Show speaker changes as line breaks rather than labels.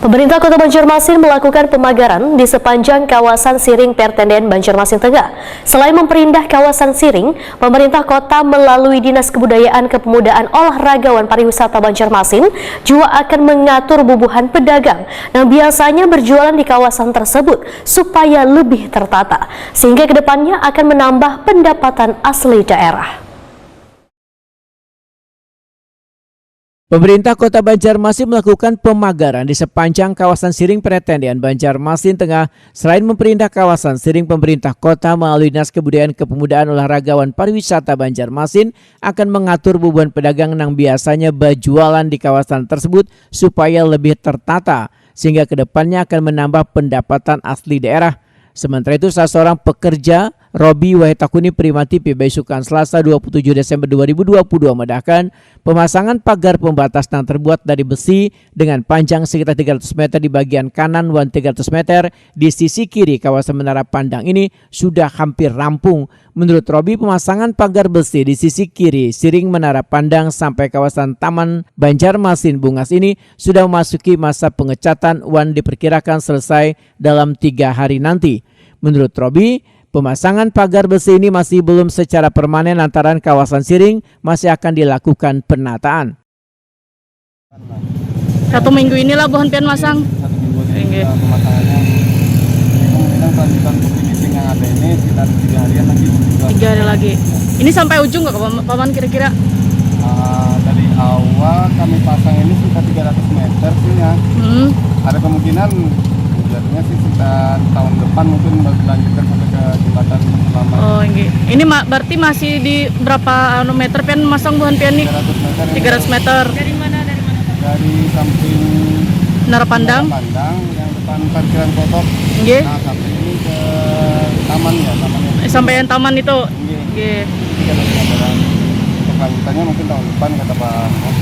Pemerintah Kota Banjarmasin melakukan pemagaran di sepanjang kawasan Siring Pertendean Banjarmasin Tengah. Selain memperindah kawasan Siring, pemerintah kota melalui Dinas Kebudayaan, Kepemudaan, Olahragawan Pariwisata Banjarmasin juga akan mengatur bubuhan pedagang yang biasanya berjualan di kawasan tersebut supaya lebih tertata, sehingga kedepannya akan menambah pendapatan asli daerah.
Pemerintah Kota Banjarmasin melakukan pemagaran di sepanjang kawasan Siring Pertendean Banjarmasin Tengah. Selain memperindah kawasan Siring, pemerintah kota melalui Dinas Kebudayaan, Kepemudaan, Olahragawan Pariwisata Banjarmasin akan mengatur bubuhan pedagang yang biasanya berjualan di kawasan tersebut supaya lebih tertata, sehingga kedepannya akan menambah pendapatan asli daerah. Sementara itu, salah seorang pekerja, Robi Wahitakuni Primati Besukan Selasa 27 Desember 2022 medahkan pemasangan pagar pembatas yang terbuat dari besi dengan panjang sekitar 300 meter di bagian kanan dan 300 meter di sisi kiri kawasan Menara Pandang ini sudah hampir rampung. Menurut Robi, pemasangan pagar besi di sisi kiri Siring Menara Pandang sampai kawasan Taman Banjarmasin Bungas ini sudah memasuki masa pengecatan dan diperkirakan selesai dalam 3 hari nanti. Menurut Robi, pemasangan pagar besi ini masih belum secara permanen lantaran kawasan Siring masih akan dilakukan penataan.
1 minggu inilah buhan pian masang.
1 minggu ini pemasangannya. Kemungkinan kelanjutan finishing yang ada ini sekitar 3 harian lagi.
3 hari lagi. Ini sampai ujung nggak Paman kira-kira?
Dari awal kami pasang ini sekitar 300 meter sih ya. Ada kemungkinan jadinya sih sekitar tahun depan mungkin dilanjutkan sampai ke jembatan lama.
Oh, okay. Ini berarti masih di berapa meter pian masang buhan pian nih?
300 meter.
300 meter.
Dari mana? Dari samping
Menara Pandang.
Yang depan parkiran kotor.
Nggih.
Nah, sampai ini ke taman ya, tamannya.
Sampai yang taman itu.
Nggih.
Nggih.
Kelanjutannya mungkin tahun depan kata Pak Mas.